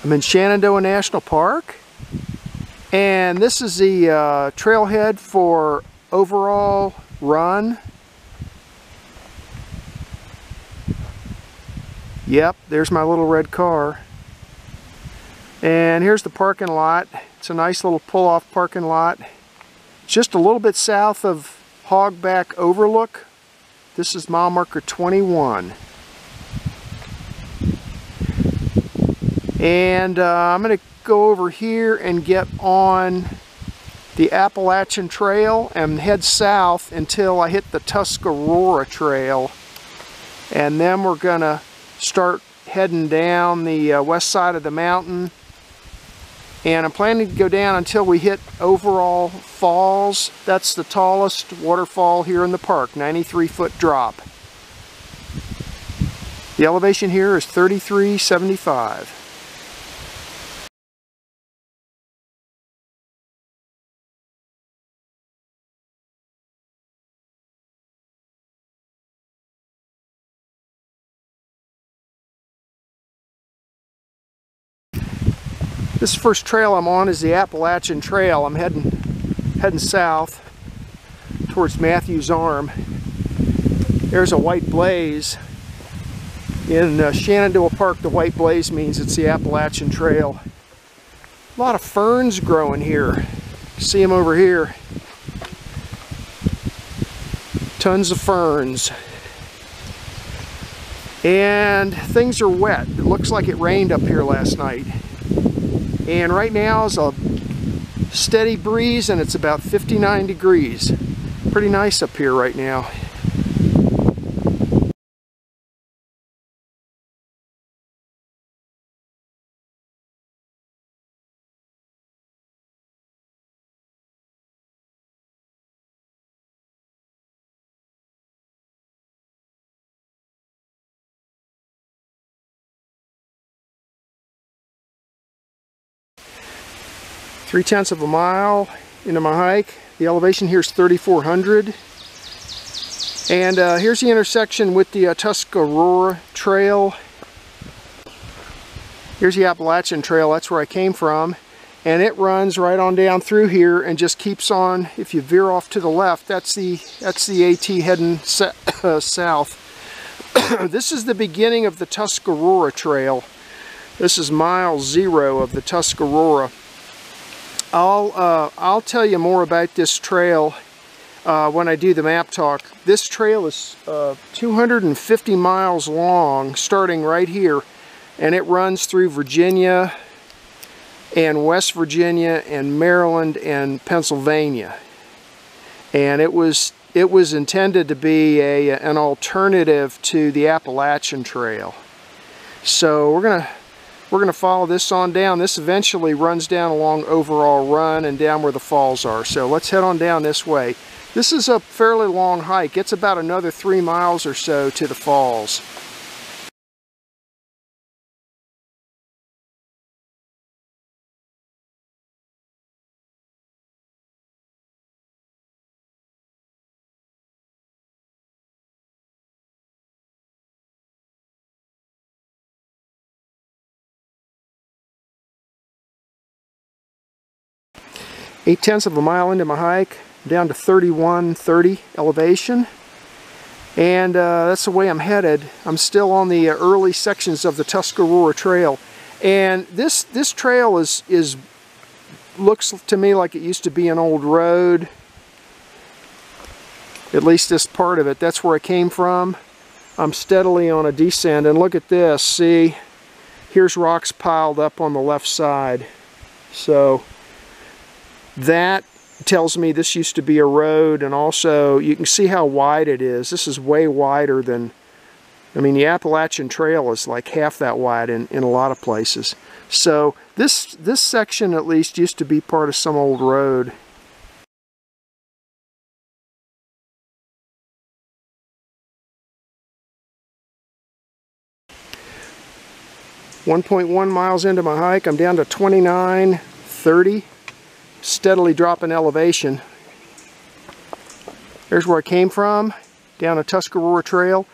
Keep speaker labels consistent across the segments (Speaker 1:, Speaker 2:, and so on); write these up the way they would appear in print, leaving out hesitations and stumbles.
Speaker 1: I'm in Shenandoah National Park, and this is the trailhead for Overall Run. Yep, there's my little red car. And here's the parking lot. It's a nice little pull-off parking lot. Just a little bit south of Hogback Overlook. This is mile marker 21. And I'm going to go over here and get on the Appalachian Trail and head south until I hit the Tuscarora Trail. And then we're going to start heading down the west side of the mountain. And I'm planning to go down until we hit Overall Falls. That's the tallest waterfall here in the park, 93-foot drop. The elevation here is 3375. This first trail I'm on is the Appalachian Trail. I'm heading south towards Mathews Arm. There's a white blaze. In Shenandoah Park, the white blaze means it's the Appalachian Trail. A lot of ferns growing here. See them over here. Tons of ferns. And things are wet. It looks like it rained up here last night. And right now is a steady breeze and it's about 59 degrees. Pretty nice up here right now. Three-tenths of a mile into my hike. The elevation here is 3,400. And here's the intersection with the Tuscarora Trail. Here's the Appalachian Trail, that's where I came from. And it runs right on down through here and just keeps on. If you veer off to the left, that's the AT heading south. This is the beginning of the Tuscarora Trail. This is mile 0 of the Tuscarora. I'll tell you more about this trail when I do the map talk. This trail is 250 miles long, starting right here, and it runs through Virginia and West Virginia and Maryland and Pennsylvania. And it was intended to be an alternative to the Appalachian Trail. So we're gonna follow this on down. This eventually runs down along Overall Run and down where the falls are. So let's head on down this way. This is a fairly long hike. It's about another 3 miles or so to the falls. Eight-tenths of a mile into my hike, down to 3130 elevation, and that's the way I'm headed. I'm still on the early sections of the Tuscarora Trail, and this trail looks to me like it used to be an old road. At least this part of it. That's where I came from. I'm steadily on a descent, and look at this. See, here's rocks piled up on the left side. So that tells me this used to be a road, and also you can see how wide it is. This is way wider than, I mean, the Appalachian Trail is like half that wide in a lot of places. So this section at least used to be part of some old road. .1 miles into my hike, I'm down to 2930. Steadily dropping elevation. There's where I came from, down a Tuscarora Trail.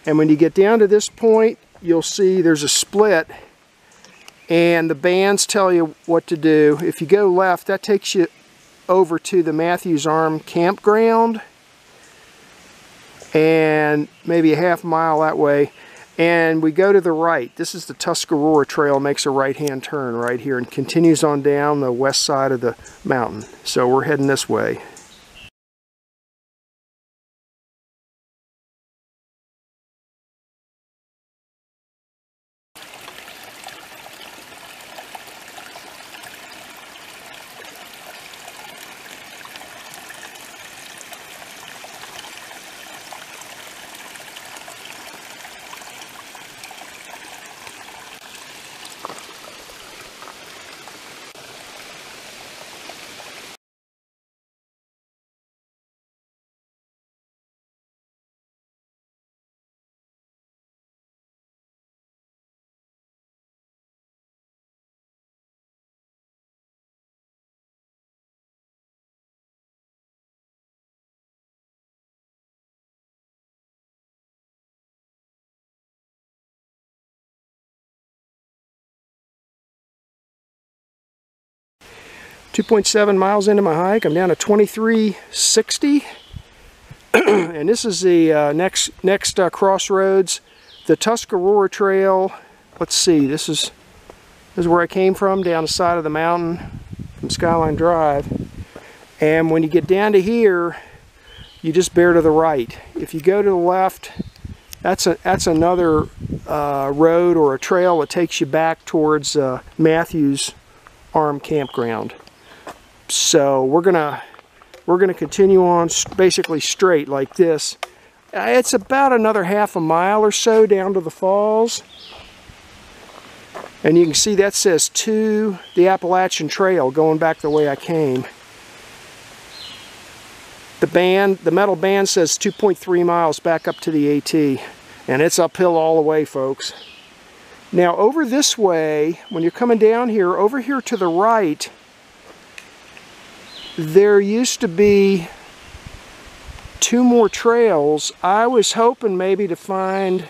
Speaker 1: And when you get down to this point, you'll see there's a split. and the bands tell you what to do. If you go left, that takes you over to the Mathews Arm Campground, and maybe a half mile that way. And we go to the right. This is the Tuscarora Trail, makes a right-hand turn right here and continues on down the west side of the mountain. So we're heading this way. .7 miles into my hike, I'm down to 2360, and this is the next crossroads, the Tuscarora Trail. Let's see, this is where I came from, down the side of the mountain from Skyline Drive. And when you get down to here, you just bear to the right. If you go to the left, that's another road or a trail that takes you back towards Mathews Arm Campground. So we're gonna continue on basically straight like this. It's about another half a mile or so down to the falls, and you can see that says to the Appalachian Trail, going back the way I came. The metal band says 2.3 miles back up to the AT, and it's uphill all the way, folks. Now over this way, when you're coming down here, over here to the right, there used to be 2 more trails. I was hoping maybe to find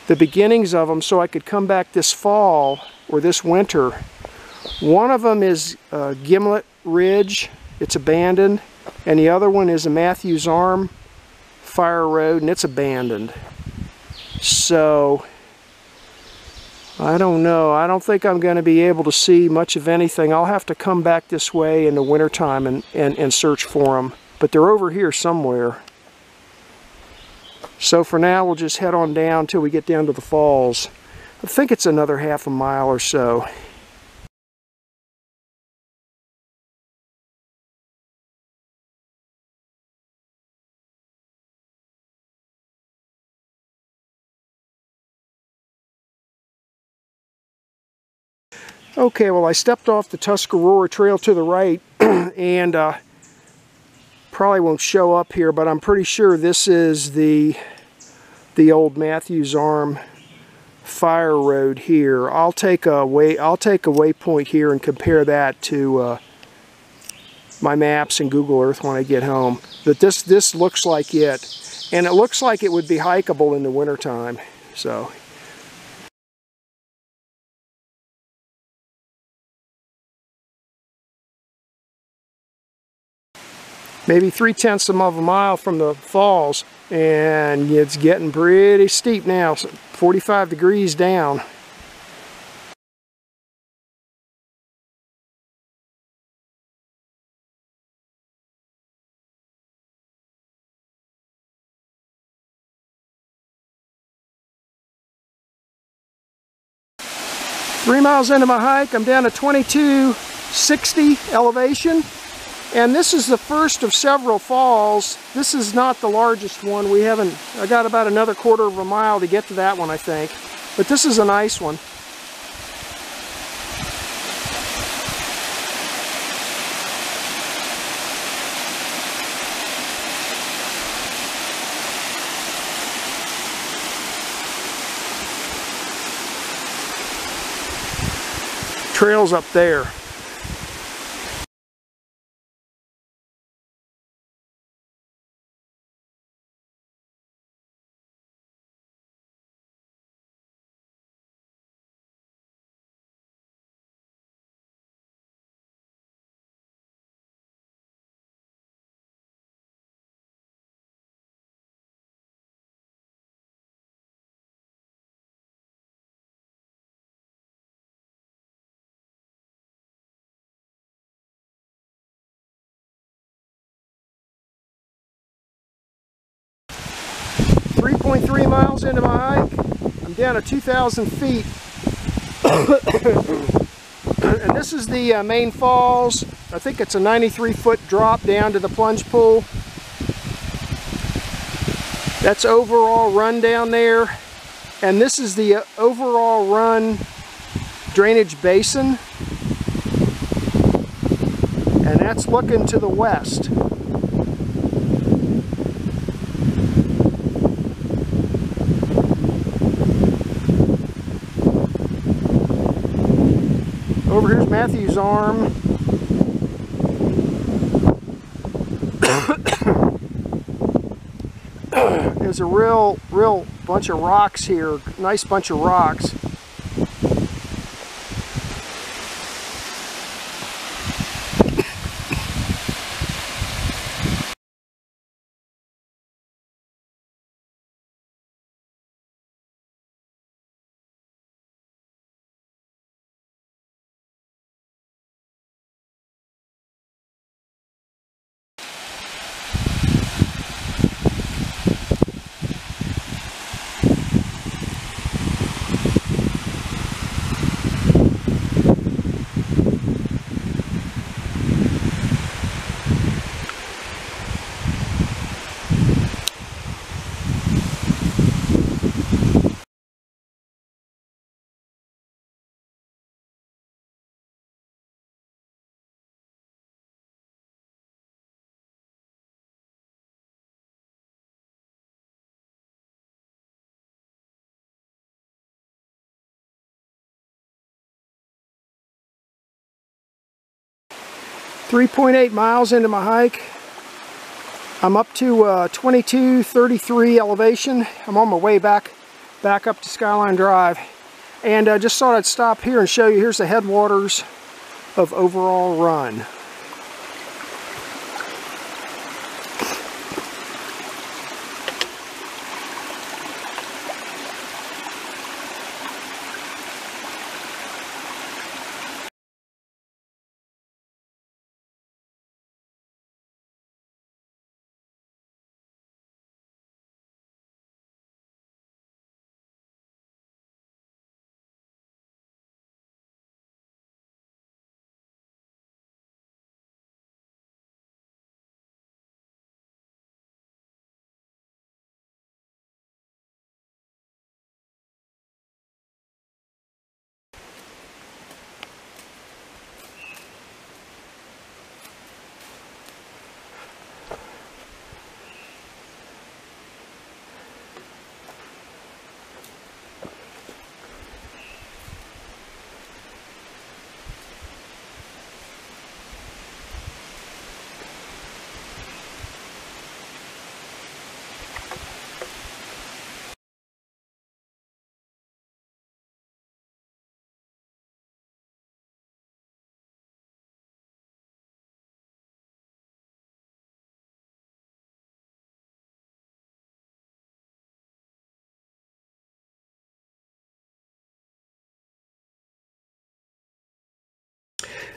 Speaker 1: the beginnings of them so I could come back this fall or this winter. One of them is Gimlet Ridge. It's abandoned. And the other one is a Mathews Arm Fireroad, and it's abandoned. So I don't know. I don't think I'm going to be able to see much of anything. I'll have to come back this way in the wintertime and search for them. But they're over here somewhere. So for now, we'll just head on down till we get down to the falls. I think it's another half a mile or so. Okay, well, I stepped off the Tuscarora Trail to the right, and probably won't show up here, but I'm pretty sure this is the old Mathews Arm Fireroad here. I'll take a waypoint here and compare that to my maps and Google Earth when I get home. But this looks like it, and it looks like it would be hikeable in the wintertime. So. Maybe 3/10 of a mile from the falls, and it's getting pretty steep now, so 45 degrees down. Three miles into my hike, I'm down to 2260 elevation. And this is the first of several falls. This is not the largest one. I got about another quarter of a mile to get to that one, I think. But this is a nice one. Trail's up there. 3.3 miles into my hike. I'm down to 2,000 feet. And this is the main falls. I think it's a 93-foot drop down to the plunge pool. That's overall run down there. And this is the overall run drainage basin. And that's looking to the west. Over here's Mathews Arm. There's a real bunch of rocks here. Nice bunch of rocks. .8 miles into my hike. I'm up to 2233 elevation. I'm on my way back up to Skyline Drive. And I just thought I'd stop here and show you. Here's the headwaters of Overall Run.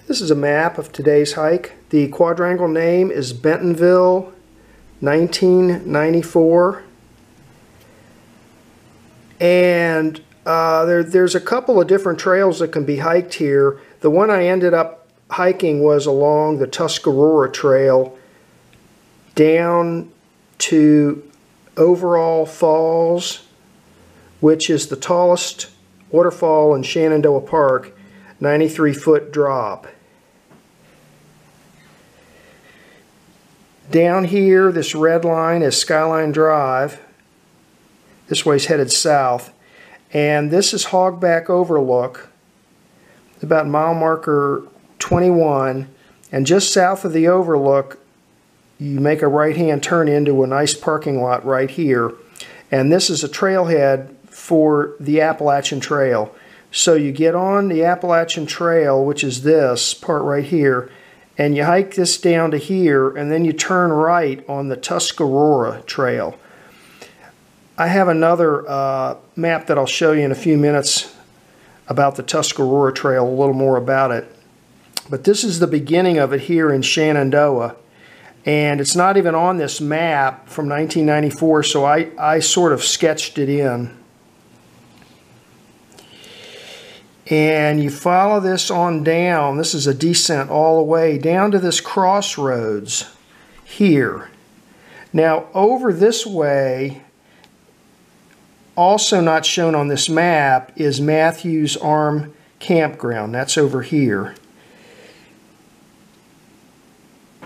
Speaker 1: This is a map of today's hike. The quadrangle name is Bentonville 1994. And there's a couple of different trails that can be hiked here. The one I ended up hiking was along the Tuscarora Trail down to Overall Falls, which is the tallest waterfall in Shenandoah Park, 93-foot drop. Down here, this red line is Skyline Drive. This way's headed south. And this is Hogback Overlook, about mile marker 21. And just south of the overlook, you make a right-hand turn into a nice parking lot right here. And this is a trailhead for the Appalachian Trail. So you get on the Appalachian Trail, which is this part right here, and you hike this down to here, and then you turn right on the Tuscarora Trail. I have another map that I'll show you in a few minutes about the Tuscarora Trail, a little more about it. But this is the beginning of it here in Shenandoah. And it's not even on this map from 1994, so I sort of sketched it in. And you follow this on down. This is a descent all the way down to this crossroads here. Now over this way, also not shown on this map, is Mathews Arm Campground. That's over here.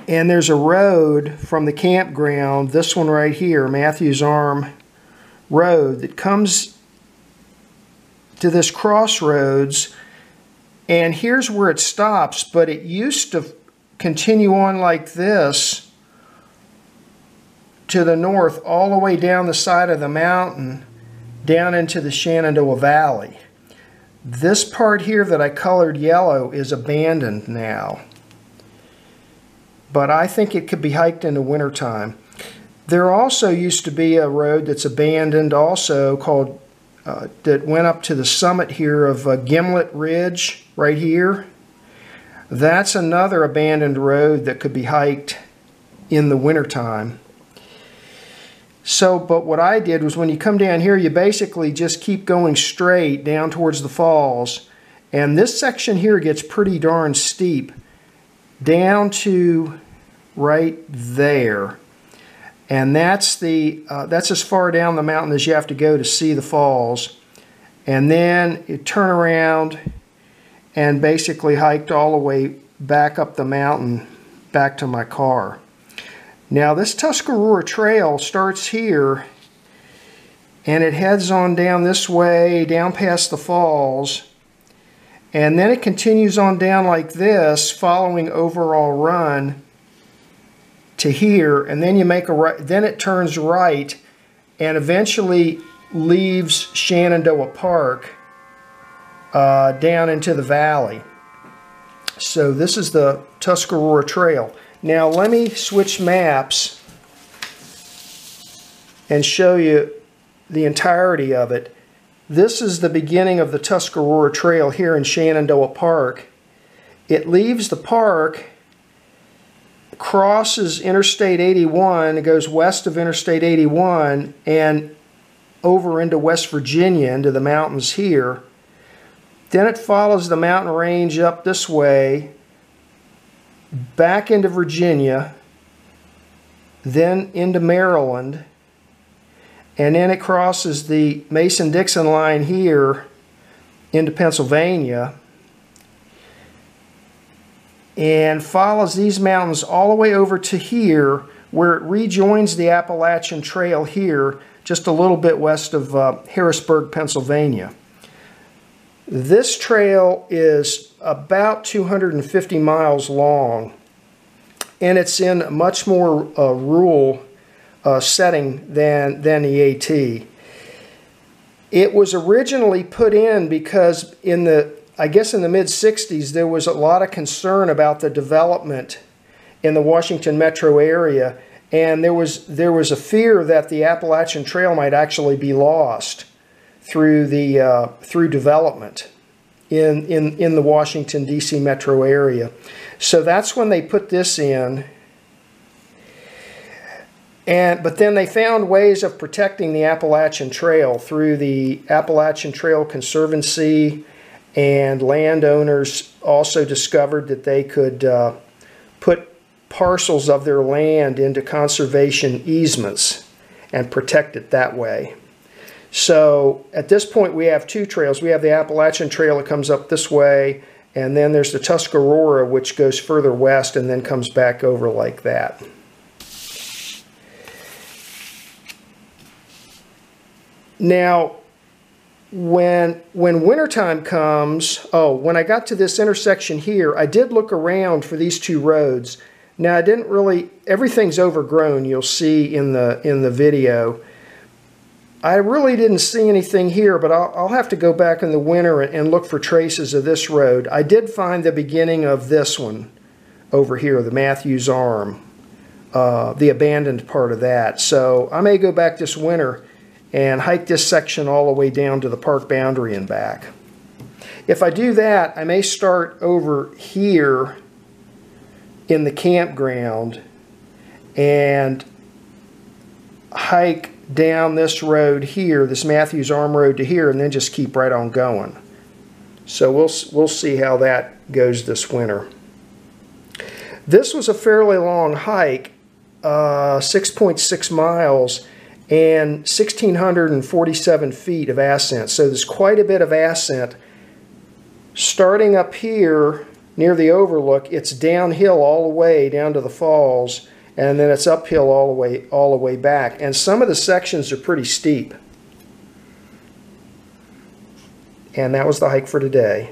Speaker 1: And there's a road from the campground, this one right here, Mathews Arm Road, that comes to this crossroads, and here's where it stops, but it used to continue on like this to the north all the way down the side of the mountain down into the Shenandoah Valley. This part here that I colored yellow is abandoned now, but I think it could be hiked in the wintertime. There also used to be a road that's abandoned also called that went up to the summit here of Gimlet Ridge right here. That's another abandoned road that could be hiked in the wintertime. So, but what I did was when you come down here, you basically just keep going straight down towards the falls. And this section here gets pretty darn steep down to right there. And that's as far down the mountain as you have to go to see the falls. And then you turn around and basically hiked all the way back up the mountain back to my car. Now this Tuscarora Trail starts here and it heads on down this way, down past the falls. And then it continues on down like this, following Overall Run to here, and then you make a right, then it turns right and eventually leaves Shenandoah Park down into the valley. So this is the Tuscarora Trail. Now let me switch maps and show you the entirety of it. This is the beginning of the Tuscarora Trail here in Shenandoah Park. It leaves the park, crosses Interstate 81, it goes west of Interstate 81 and over into West Virginia, into the mountains here. Then it follows the mountain range up this way, back into Virginia, then into Maryland, and then it crosses the Mason-Dixon line here into Pennsylvania, and follows these mountains all the way over to here, where it rejoins the Appalachian Trail here, just a little bit west of Harrisburg, Pennsylvania. This trail is about 250 miles long, and it's in a much more rural setting than the AT. It was originally put in because I guess in the mid-60s there was a lot of concern about the development in the Washington metro area, and there was a fear that the Appalachian Trail might actually be lost through development in the Washington D.C. metro area. So that's when they put this in. But then they found ways of protecting the Appalachian Trail through the Appalachian Trail Conservancy, and landowners also discovered that they could put parcels of their land into conservation easements and protect it that way. So at this point we have two trails. We have the Appalachian Trail that comes up this way, and then there's the Tuscarora, which goes further west and then comes back over like that. Now, when wintertime comes, when I got to this intersection here, I did look around for these two roads. Now, I didn't really, everything's overgrown, you'll see in the video. I really didn't see anything here, but I'll have to go back in the winter and look for traces of this road. I did find the beginning of this one over here, the Mathews Arm, the abandoned part of that. So I may go back this winter and hike this section all the way down to the park boundary and back. If I do that, I may start over here in the campground and hike down this road here, this Mathews Arm Road to here, and then just keep right on going. So we'll see how that goes this winter. This was a fairly long hike, 6.6 miles and 1,647 feet of ascent. So there's quite a bit of ascent. Starting up here near the overlook, it's downhill all the way down to the falls, and then it's uphill all the way back. And some of the sections are pretty steep. And that was the hike for today.